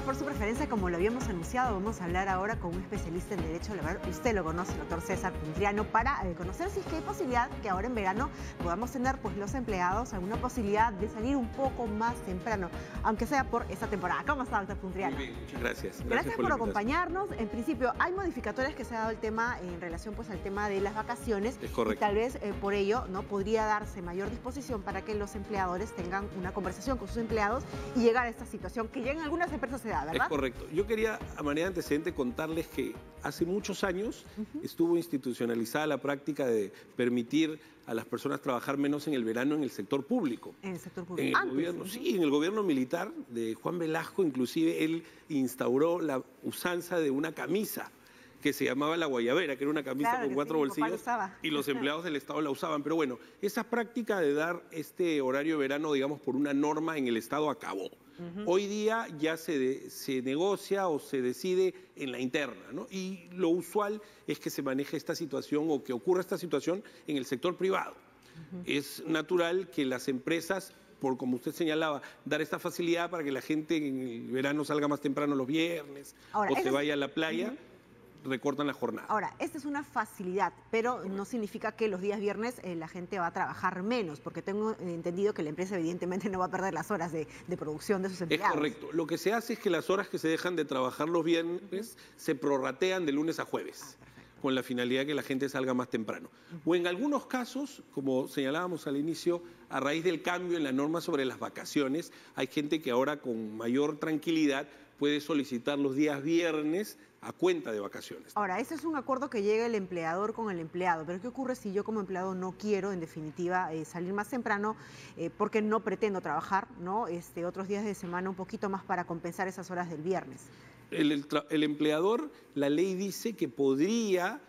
por su preferencia. Como lo habíamos anunciado, vamos a hablar ahora con un especialista en Derecho Laboral. Usted lo conoce, el doctor César Puntriano, para conocer si es que hay posibilidad que ahora en verano podamos tener pues los empleados alguna posibilidad de salir un poco más temprano, aunque sea por esta temporada. ¿Cómo está, doctor Puntriano? Muy bien, muchas gracias. Gracias por acompañarnos. En principio, hay modificatorias que se ha dado el tema en relación pues al tema de las vacaciones. Es correcto. Y tal vez por ello no podría darse mayor disposición para que los empleadores tengan una conversación con sus empleados y llegar a esta situación que ya en algunas empresas se da, ¿verdad? Es correcto. Yo quería, a manera de antecedente, contarles que hace muchos años estuvo institucionalizada la práctica de permitir a las personas trabajar menos en el verano en el sector público. En el sector público. En el gobierno, sí, en el gobierno militar de Juan Velasco, inclusive él instauró la usanza de una camisa que se llamaba la guayabera, que era una camisa con 4 bolsillos, y los empleados del Estado la usaban. Pero bueno, esa práctica de dar este horario de verano, digamos, por una norma en el Estado acabó. Hoy día ya se negocia o se decide en la interna, ¿no? Y lo usual es que se maneje esta situación o que ocurra esta situación en el sector privado. Es natural que las empresas, por como usted señalaba, dar esta facilidad para que la gente en el verano salga más temprano los viernes o se vaya a la playa, recortan la jornada. Ahora, esta es una facilidad, pero no significa que los días viernes la gente va a trabajar menos, porque tengo entendido que la empresa evidentemente no va a perder las horas de producción de sus empleados. Es correcto. Lo que se hace es que las horas que se dejan de trabajar los viernes se prorratean de lunes a jueves, con la finalidad de que la gente salga más temprano. O en algunos casos, como señalábamos al inicio, a raíz del cambio en la norma sobre las vacaciones, hay gente que ahora con mayor tranquilidad puede solicitar los días viernes a cuenta de vacaciones. Ahora, ese es un acuerdo que llega el empleador con el empleado, pero ¿qué ocurre si yo como empleado no quiero, en definitiva, salir más temprano porque no pretendo trabajar, ¿no? Otros días de semana un poquito más para compensar esas horas del viernes? El empleador, la ley dice que podría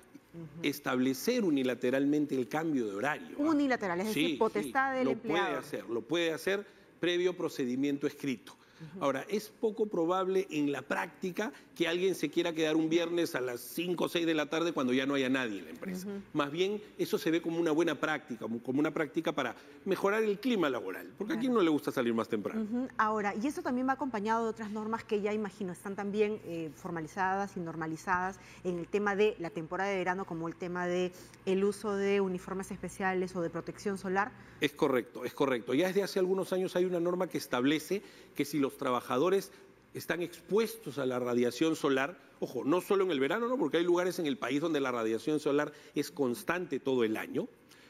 establecer unilateralmente el cambio de horario. Unilateral, es decir, potestad del empleador. Lo puede hacer previo procedimiento escrito. Ahora, es poco probable en la práctica que alguien se quiera quedar un viernes a las 5 o 6 de la tarde cuando ya no haya nadie en la empresa. Más bien, eso se ve como una buena práctica, como una práctica para mejorar el clima laboral, porque a quién no le gusta salir más temprano. Ahora, y eso también va acompañado de otras normas que ya imagino están también formalizadas y normalizadas en el tema de la temporada de verano, como el tema de el uso de uniformes especiales o de protección solar. Es correcto, es correcto. Ya desde hace algunos años hay una norma que establece que si los trabajadores están expuestos a la radiación solar, ojo, no solo en el verano, ¿no? Porque hay lugares en el país donde la radiación solar es constante todo el año,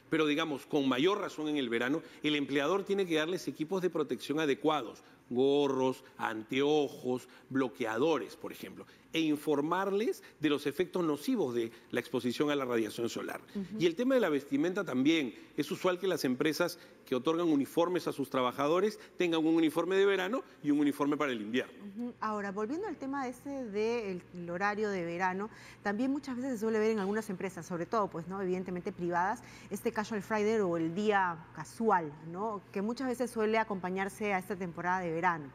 pero digamos, con mayor razón en el verano, el empleador tiene que darles equipos de protección adecuados, gorros, anteojos, bloqueadores, por ejemplo, e informarles de los efectos nocivos de la exposición a la radiación solar. Y el tema de la vestimenta también. Es usual que las empresas que otorgan uniformes a sus trabajadores tengan un uniforme de verano y un uniforme para el invierno. Ahora, volviendo al tema del horario de verano, también muchas veces se suele ver en algunas empresas, sobre todo, pues, ¿no? Evidentemente privadas, este casual Friday o el día casual, ¿no? Que muchas veces suele acompañarse a esta temporada de verano.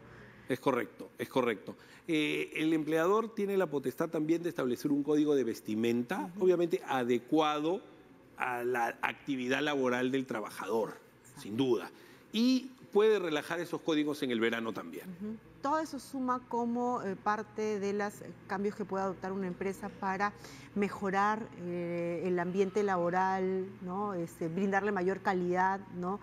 Es correcto, es correcto. El empleador tiene la potestad también de establecer un código de vestimenta, obviamente adecuado a la actividad laboral del trabajador, sin duda. Y puede relajar esos códigos en el verano también. Todo eso suma como parte de los cambios que puede adoptar una empresa para mejorar el ambiente laboral, ¿no? Brindarle mayor calidad, ¿no?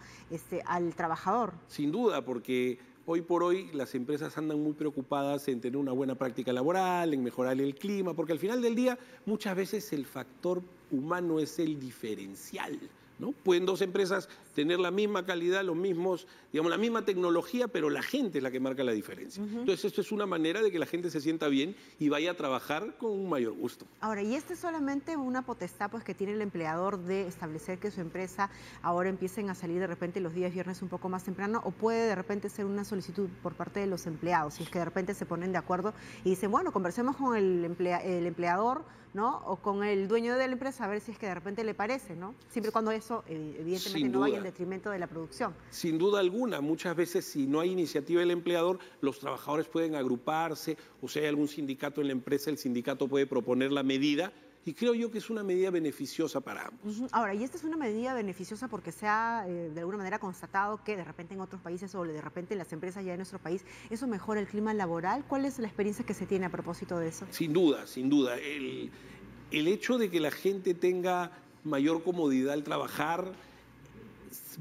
al trabajador. Sin duda, porque hoy por hoy las empresas andan muy preocupadas en tener una buena práctica laboral, en mejorar el clima, porque al final del día muchas veces el factor humano es el diferencial, ¿no? Pueden dos empresas tener la misma calidad, los mismos, digamos, la misma tecnología, pero la gente es la que marca la diferencia. Entonces, esto es una manera de que la gente se sienta bien y vaya a trabajar con un mayor gusto. Ahora, ¿y es solamente una potestad pues, que tiene el empleador de establecer que su empresa ahora empiecen a salir de repente los días viernes un poco más temprano, o puede de repente ser una solicitud por parte de los empleados, si es que de repente se ponen de acuerdo y dicen, bueno, conversemos con el empleador, ¿no? O con el dueño de la empresa a ver si es que de repente le parece, ¿no? Siempre y cuando eso evidentemente no vaya en detrimento de la producción. Sin duda alguna, muchas veces si no hay iniciativa del empleador, los trabajadores pueden agruparse, o si hay algún sindicato en la empresa, el sindicato puede proponer la medida y creo yo que es una medida beneficiosa para ambos. Ahora, y esta es una medida beneficiosa porque se ha de alguna manera constatado que de repente en otros países o de repente en las empresas ya de nuestro país, eso mejora el clima laboral. ¿Cuál es la experiencia que se tiene a propósito de eso? Sin duda, sin duda. El hecho de que la gente tenga mayor comodidad al trabajar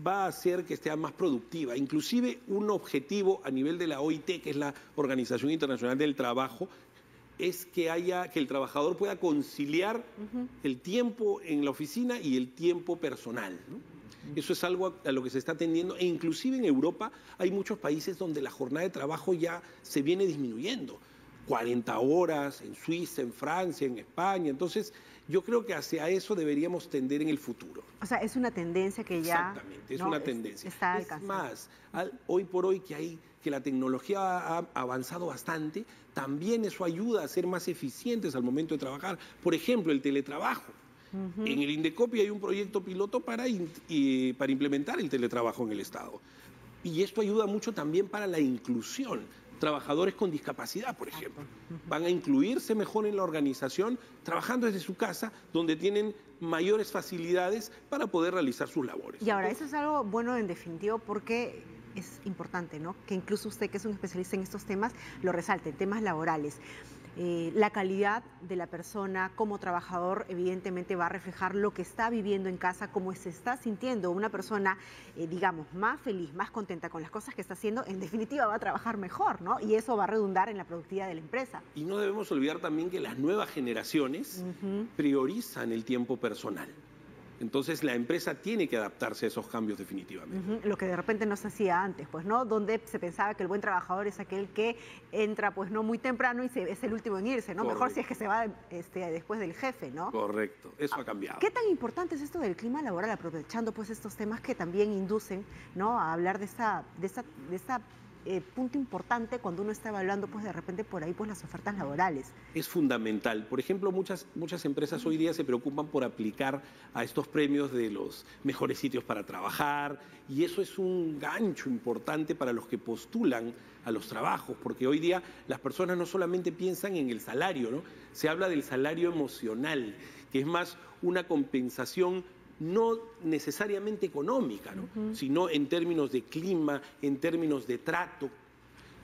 va a hacer que esté más productiva. Inclusive un objetivo a nivel de la OIT, que es la Organización Internacional del Trabajo, es que el trabajador pueda conciliar el tiempo en la oficina y el tiempo personal, ¿no? Eso es algo a lo que se está atendiendo, e inclusive en Europa hay muchos países donde la jornada de trabajo ya se viene disminuyendo. 40 horas en Suiza, en Francia, en España. Entonces, yo creo que hacia eso deberíamos tender en el futuro. O sea, es una tendencia que ya... Exactamente, es una tendencia. Está alcanzando. Es más, hoy por hoy que la tecnología ha avanzado bastante, también eso ayuda a ser más eficientes al momento de trabajar. Por ejemplo, el teletrabajo. En el Indecopi hay un proyecto piloto para implementar el teletrabajo en el Estado. Y esto ayuda mucho también para la inclusión. Trabajadores con discapacidad, por ejemplo, van a incluirse mejor en la organización trabajando desde su casa, donde tienen mayores facilidades para poder realizar sus labores. Y ahora, eso es algo bueno en definitivo porque es importante, ¿no? Que incluso usted, que es un especialista en estos temas, lo resalte, en temas laborales. La calidad de la persona como trabajador evidentemente va a reflejar lo que está viviendo en casa, cómo se está sintiendo una persona, digamos, más feliz, más contenta con las cosas que está haciendo, en definitiva va a trabajar mejor, ¿no? Y eso va a redundar en la productividad de la empresa. Y no debemos olvidar también que las nuevas generaciones priorizan el tiempo personal. Entonces la empresa tiene que adaptarse a esos cambios definitivamente. Lo que de repente no se hacía antes, pues, ¿no? Donde se pensaba que el buen trabajador es aquel que entra, pues, no muy temprano y es el último en irse, ¿no? Correcto. Mejor si es que se va después del jefe, ¿no? Correcto, eso ha cambiado. ¿Qué tan importante es esto del clima laboral, aprovechando, pues, estos temas que también inducen, ¿no?, a hablar de esta punto importante cuando uno está evaluando, pues, de repente por ahí, pues, las ofertas laborales? Es fundamental. Por ejemplo, muchas empresas hoy día se preocupan por aplicar a estos premios de los mejores sitios para trabajar, y eso es un gancho importante para los que postulan a los trabajos, porque hoy día las personas no solamente piensan en el salario, ¿no? Se habla del salario emocional, que es más una compensación no necesariamente económica, ¿no? Sino en términos de clima, en términos de trato.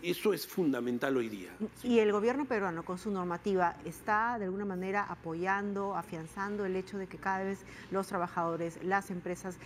Eso es fundamental hoy día. ¿Y el gobierno peruano, con su normativa, está de alguna manera apoyando, afianzando el hecho de que cada vez los trabajadores, las empresas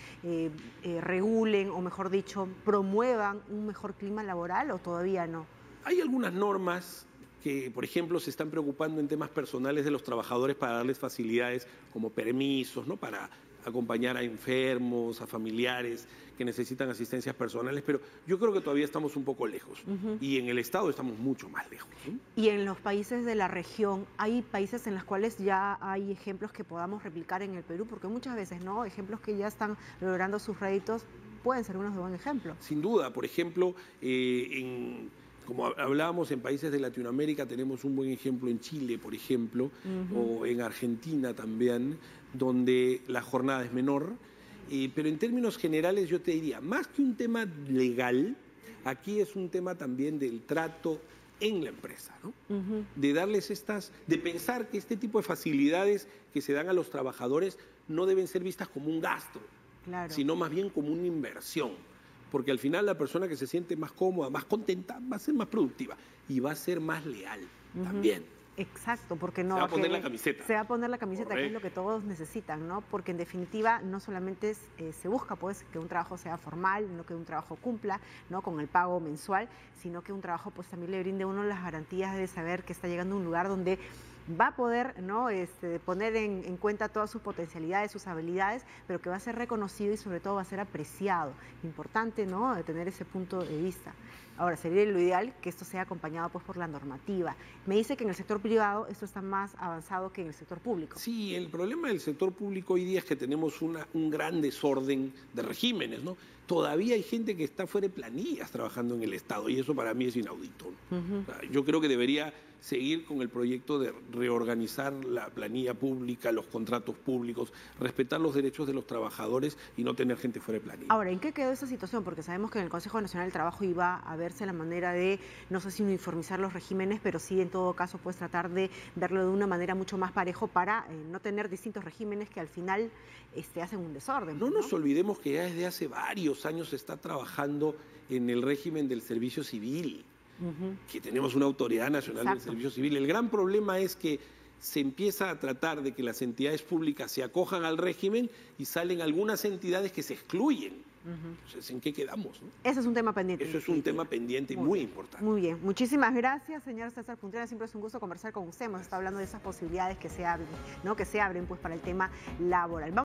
regulen, o mejor dicho, promuevan un mejor clima laboral, o todavía no? Hay algunas normas que, por ejemplo, se están preocupando en temas personales de los trabajadores para darles facilidades como permisos, ¿no?, para acompañar a enfermos, a familiares que necesitan asistencias personales, pero yo creo que todavía estamos un poco lejos, y en el Estado estamos mucho más lejos, ¿sí? Y en los países de la región, ¿hay países en los cuales ya hay ejemplos que podamos replicar en el Perú? Porque muchas veces, ¿no?, ejemplos que ya están logrando sus réditos pueden ser unos de buen ejemplo. Sin duda, por ejemplo, como hablábamos, en países de Latinoamérica tenemos un buen ejemplo en Chile, por ejemplo, o en Argentina también, donde la jornada es menor, pero en términos generales yo te diría, más que un tema legal, aquí es un tema también del trato en la empresa, ¿no? De darles de pensar que este tipo de facilidades que se dan a los trabajadores no deben ser vistas como un gasto, claro, sino más bien como una inversión. Porque al final la persona que se siente más cómoda, más contenta, va a ser más productiva y va a ser más leal también. Exacto, porque no... Se va a poner la camiseta. Se va a poner la camiseta, correcto, que es lo que todos necesitan, ¿no? Porque en definitiva no solamente se busca, pues, que un trabajo sea formal, no que un trabajo cumpla, ¿no?, con el pago mensual, sino que un trabajo, pues, también le brinde a uno las garantías de saber que está llegando a un lugar donde va a poder, ¿no?, poner en cuenta todas sus potencialidades, sus habilidades, pero que va a ser reconocido y sobre todo va a ser apreciado. Importante, ¿no?, de tener ese punto de vista. Ahora, sería lo ideal que esto sea acompañado, pues, por la normativa. Me dice que en el sector privado esto está más avanzado que en el sector público. Sí, el problema del sector público hoy día es que tenemos un gran desorden de regímenes, ¿no? Todavía hay gente que está fuera de planillas trabajando en el Estado, y eso para mí es inaudito, ¿no? O sea, yo creo que debería seguir con el proyecto de reorganizar la planilla pública, los contratos públicos, respetar los derechos de los trabajadores y no tener gente fuera de planilla. Ahora, ¿en qué quedó esa situación? Porque sabemos que en el Consejo Nacional del Trabajo iba a verse la manera de, no sé si uniformizar los regímenes, pero sí en todo caso pues tratar de verlo de una manera mucho más parejo para no tener distintos regímenes que al final hacen un desorden. No nos olvidemos que ya desde hace varios años se está trabajando en el régimen del servicio civil, que tenemos una autoridad nacional del servicio civil. El gran problema es que se empieza a tratar de que las entidades públicas se acojan al régimen y salen algunas entidades que se excluyen. Entonces, ¿en qué quedamos? ¿No? Ese es un tema pendiente. Eso es un tema pendiente y muy importante. Muy bien. Muchísimas gracias, señor César Contreras. Siempre es un gusto conversar con usted. Hemos estado hablando de esas posibilidades que se abren, ¿no? Que se abren pues para el tema laboral.